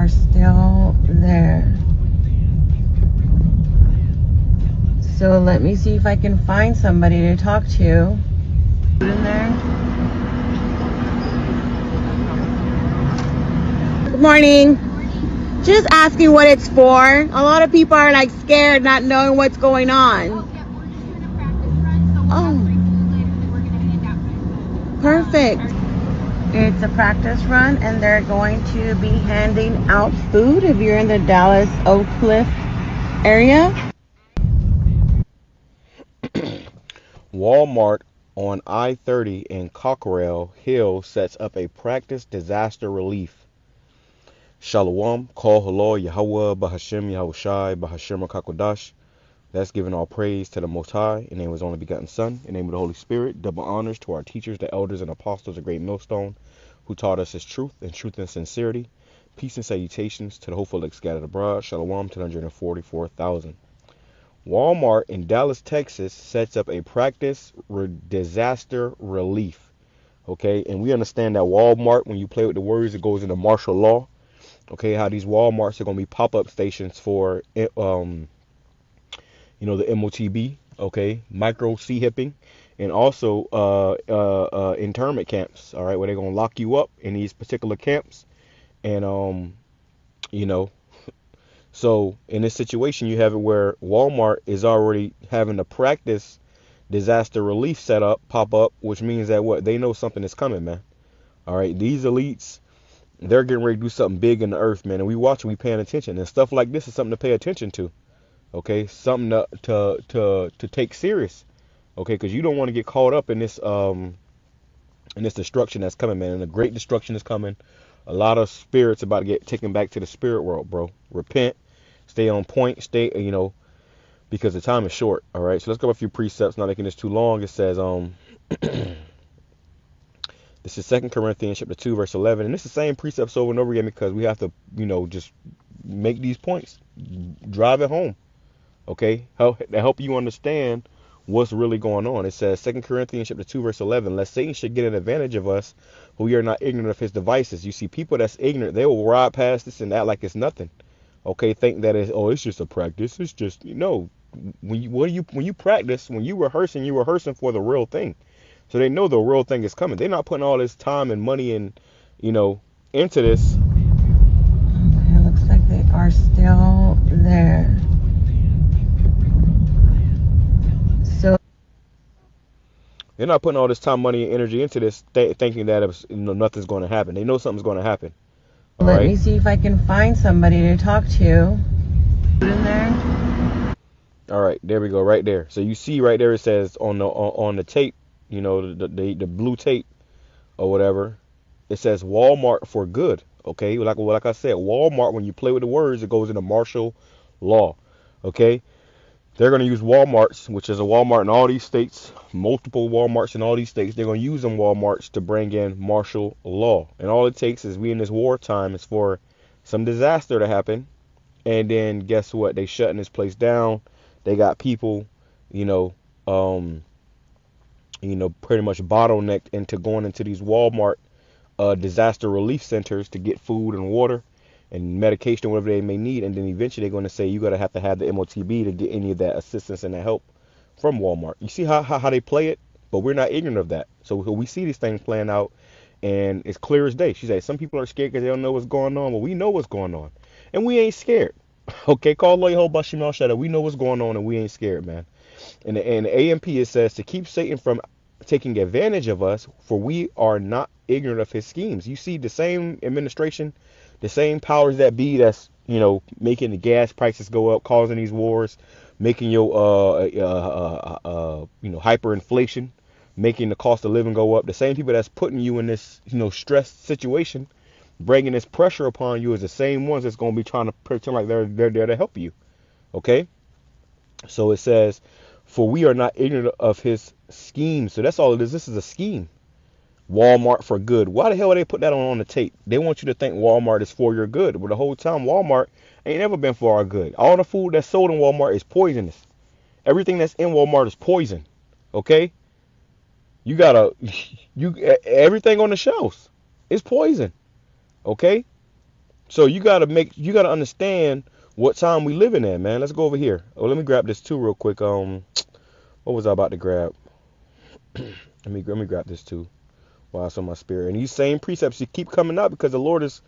still there. So let me see if I can find somebody to talk to. In there. Good morning. Just asking what it's for. A lot of people are like scared, not knowing what's going on. Oh, perfect. It's a practice run, and they're going to be handing out food if you're in the Dallas Oak Cliff area. Walmart on I-30 in Cockrell Hill sets up a practice disaster relief. Shalom, Kol Halo, Yahweh, Bahashem, Yahushai, Bahashem, Kakodash. That's giving all praise to the Most High, in the name of His only begotten Son, in the name of the Holy Spirit. Double honors to our teachers, the elders, and apostles of Great Millstone, who taught us His truth and sincerity. Peace and salutations to the hopeful scattered abroad. Shalom to 144,000. Walmart in Dallas, Texas sets up a practice disaster relief. Okay, and we understand that Walmart, when you play with the words, it goes into martial law. Okay, how these Walmarts are going to be pop-up stations for, the MOTB, okay, micro C-hipping, and also internment camps, all right, where they're going to lock you up in these particular camps. And, so in this situation, you have it where Walmart is already having a practice disaster relief setup pop up, which means that what they know something is coming, man. All right, these elites, they're getting ready to do something big in the earth, man. And we watch and we paying attention, and stuff like this is something to pay attention to. Okay, something to take serious. Okay, because you don't want to get caught up in this destruction that's coming, man. And a great destruction is coming. A lot of spirits about to get taken back to the spirit world, bro. Repent, stay on point, because the time is short. All right, so let's go a few precepts, not making this too long. It says, this is 2 Corinthians chapter 2, verse 11. And it's the same precepts over and over again because we have to, just make these points, drive it home. Okay, help you understand what's really going on. It says 2 Corinthians chapter 2, verse 11, lest Satan should get an advantage of us, who we are not ignorant of his devices. You see, people that's ignorant, they will ride past this and act like it's nothing. Okay, think that it's just a practice. It's just, when you practice, when you rehearsing, you're rehearsing for the real thing. So they know the real thing is coming. They're not putting all this time and money and, into this. It looks like they are still there. So they're not putting all this time, money, and energy into this, thinking that nothing's going to happen. They know something's going to happen. Let me see if I can find somebody to talk to. In there. All right, there we go, right there. So you see right there, it says on the tape, the blue tape or whatever, it says Walmart for good. Okay, like I said, Walmart, when you play with the words, it goes into martial law. Okay. They're going to use Walmarts, which is a Walmart in all these states, multiple Walmarts in all these states. They're going to use them Walmarts to bring in martial law. And all it takes is we in this wartime is for some disaster to happen. And then guess what? They shutting this place down. They got people, pretty much bottlenecked into going into these Walmart disaster relief centers to get food and water and medication or whatever they may need, and then eventually they're going to say you got to have the MOTB to get any of that assistance and that help from Walmart. You see how they play it, but we're not ignorant of that. So we see these things playing out, and it's clear as day. She said some people are scared because they don't know what's going on, but we know what's going on, and we ain't scared. Okay, call Lo Yeho Bashimel Shada. We know what's going on, and we ain't scared, man. And the AMP, it says to keep Satan from taking advantage of us, for we are not ignorant of his schemes. You see the same administration, the same powers that be that's, making the gas prices go up, causing these wars, making your, hyperinflation, making the cost of living go up. The same people that's putting you in this, stressed situation, bringing this pressure upon you is the same ones that's going to be trying to pretend like they're there to help you. Okay. So it says, for we are not ignorant of his schemes. So that's all it is. This is a scheme. Walmart for good. Why the hell are they put that on the tape? They want you to think Walmart is for your good. But the whole time, Walmart ain't never been for our good. All the food that's sold in Walmart is poisonous. Everything that's in Walmart is poison. Okay? Everything on the shelves is poison. Okay? So you gotta understand what time we living in, man. Let's go over here. Oh, let me grab this too real quick. What was I about to grab? let me grab this too while it's on my spirit. And these same precepts you keep coming up because the Lord is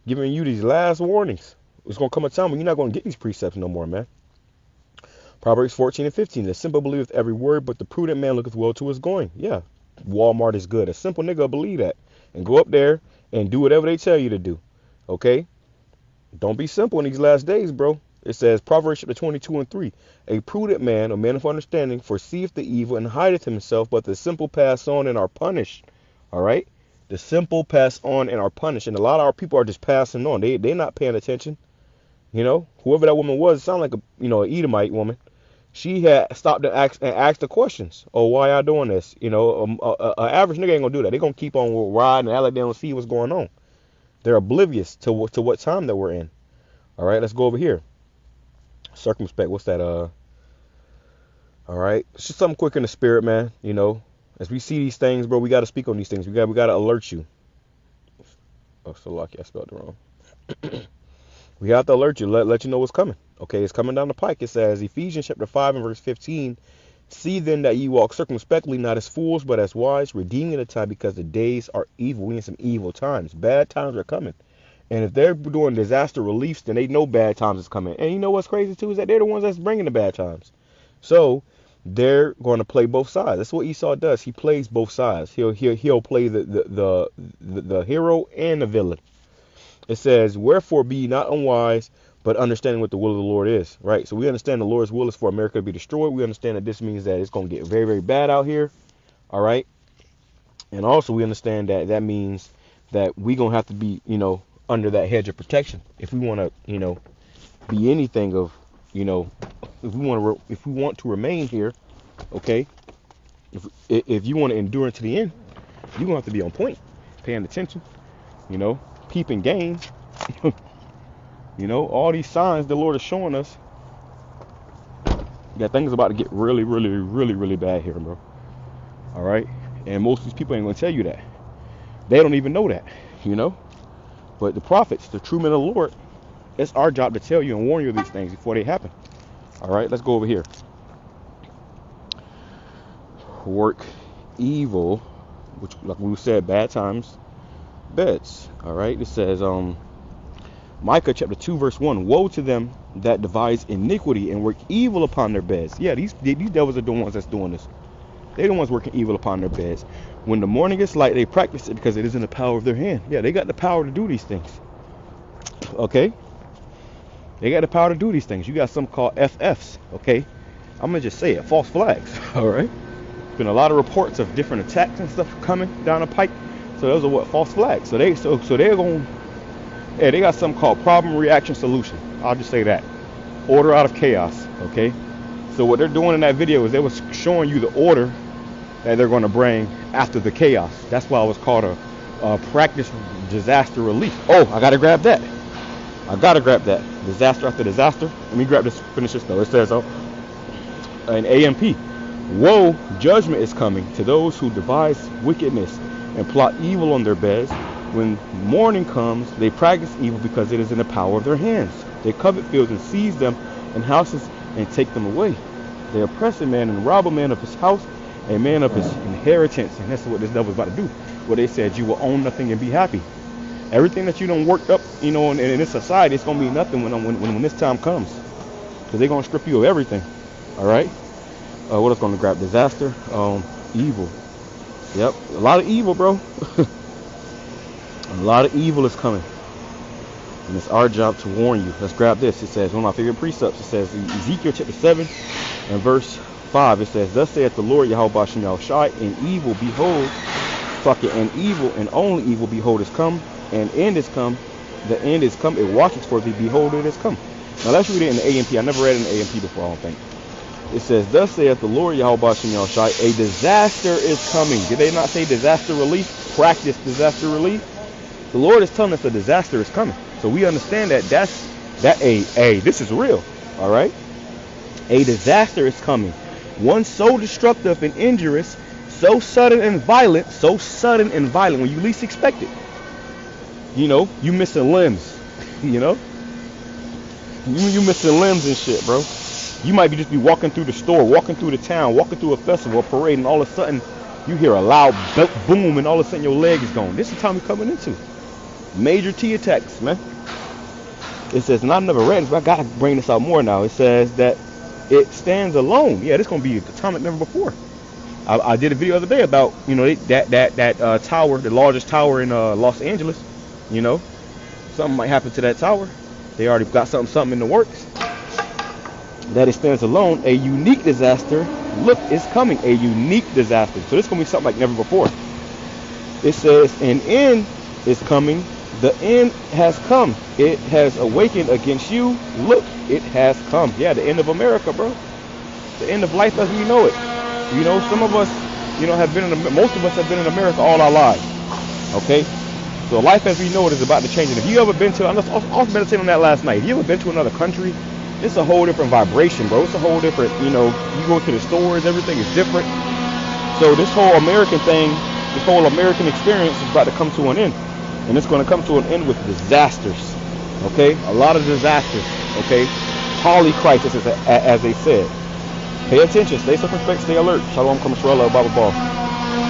giving you these last warnings. It's gonna come a time when you're not gonna get these precepts no more, man. Proverbs 14:15. The simple believeth every word, but the prudent man looketh well to his going. Yeah, Walmart is good. A simple nigga will believe that and go up there and do whatever they tell you to do. Okay? Don't be simple in these last days, bro. It says, Proverbs 22:3. A prudent man, a man of understanding, foreseeth the evil and hideth himself, but the simple pass on and are punished. All right? The simple pass on and are punished. And a lot of our people are just passing on. They're not paying attention. You know, whoever that woman was, it sounded like an Edomite woman. She had stopped and asked the questions. Oh, why y'all doing this? You know, an average nigga ain't gonna do that. They gonna keep on riding and act like they don't see what's going on. They're oblivious to what time that we're in. All right, let's go over here. Circumspect. What's that? All right, it's just something quick in the spirit, man. You know, as we see these things, bro, we got to speak on these things. We got to alert you. Oh, so lucky I spelled it wrong. We have to alert you, let you know what's coming. Okay, it's coming down the pike. It says, Ephesians chapter 5 and verse 15. See then that ye walk circumspectly, not as fools, but as wise, redeeming the time, because the days are evil. We in some evil times. Bad times are coming. And if they're doing disaster reliefs, then they know bad times is coming. And you know what's crazy too is that they're the ones that's bringing the bad times. So they're going to play both sides. That's what Esau does. He plays both sides. He'll play the hero and the villain. It says, wherefore be ye not unwise, but understanding what the will of the Lord is. Right? So we understand the Lord's will is for America to be destroyed. We understand that this means that it's going to get very, very bad out here. All right? And also we understand that that means that we're going to have to be, under that hedge of protection if we want to, be anything of, if we want to remain here. Okay? If you want to endure into the end, you're going to have to be on point, paying attention, peeping game. All these signs the Lord is showing us that things about to get really, really, really, really bad here, bro. All right? And most of these people ain't going to tell you that. They don't even know that, But the prophets, the true men of the Lord, it's our job to tell you and warn you of these things before they happen. All right? Let's go over here. Work evil, which, like we said, bad times, beds. All right? It says, Micah chapter 2 verse 1. Woe to them that devise iniquity and work evil upon their beds. Yeah, these devils are the ones that's doing this. They're the ones working evil upon their beds. When the morning is light, they practice it because it is in the power of their hand. Yeah, they got the power to do these things. Okay? They got the power to do these things. You got something called FFs. Okay? I'm going to just say it. False flags. All right? There's been a lot of reports of different attacks and stuff coming down the pike. So those are what? False flags. So they're going to... Yeah, they got something called problem, reaction, solution. I'll just say that. Order out of chaos, okay? So what they're doing in that video is they was showing you the order that they're going to bring after the chaos. That's why it was called a practice disaster relief. Oh, I got to grab that. Disaster after disaster. Let me grab this, finish this though. It says, an AMP. Woe, judgment is coming to those who devise wickedness and plot evil on their beds. When morning comes, they practice evil because it is in the power of their hands. They covet fields and seize them and houses and take them away. They oppress a man and rob a man of his house, a man of his inheritance. And that's what this devil's about to do. Where they said you will own nothing and be happy. Everything that you done worked up, in this society, it's going to be nothing when this time comes. Because they're going to strip you of everything. All right? What else going to grab? Disaster? Evil. Yep. A lot of evil, bro. A lot of evil is coming. And it's our job to warn you. Let's grab this. It says, one of my favorite precepts. It says, Ezekiel chapter 7 and verse 5. It says, thus saith the Lord Yahweh Shem Yahushai, and evil, behold, and evil, and only evil, behold, is come, and end is come. The end is come. It watches for thee, behold, it is come. Now let's read it in the AMP. I never read it in the AMP before, I don't think. It says, thus saith the Lord Yahweh Shem Yahushai, a disaster is coming. Did they not say disaster relief? Practice disaster relief? The Lord is telling us a disaster is coming. So we understand that this is real. All right? A disaster is coming. One so destructive and injurious, so sudden and violent, when you least expect it. You missing limbs. You know, you missing limbs and shit, bro. You might just be walking through the store, walking through the town, walking through a festival, a parade, and all of a sudden you hear a loud boom, and all of a sudden your leg is gone. This is the time we're coming into major T attacks, man. It says, and I've never read this, but I gotta bring this out more now. It says that it stands alone. Yeah, this gonna be the time like never before. I did a video the other day about, you know, that tower, the largest tower in Los Angeles. You know, something might happen to that tower. They already got something in the works. That it stands alone, a unique disaster. Look, it's coming, a unique disaster. So this is gonna be something like never before. It says, an end is coming. The end has come. It has awakened against you. Look, it has come. Yeah, the end of America, bro. The end of life as we know it. You know, some of us, you know, most of us have been in America all our lives. Okay? So life as we know it is about to change. And if you ever been to, I was meditating on that last night. If you ever been to another country, it's a whole different vibration, bro. It's a whole different, you know, you go to the stores, everything is different. So this whole American thing, this whole American experience is about to come to an end. And it's going to come to an end with disasters. Okay? A lot of disasters. Okay? Holy crisis, as they said. Pay attention, stay circumspect, stay alert. Shalom, Kamashwala, Baba Ball.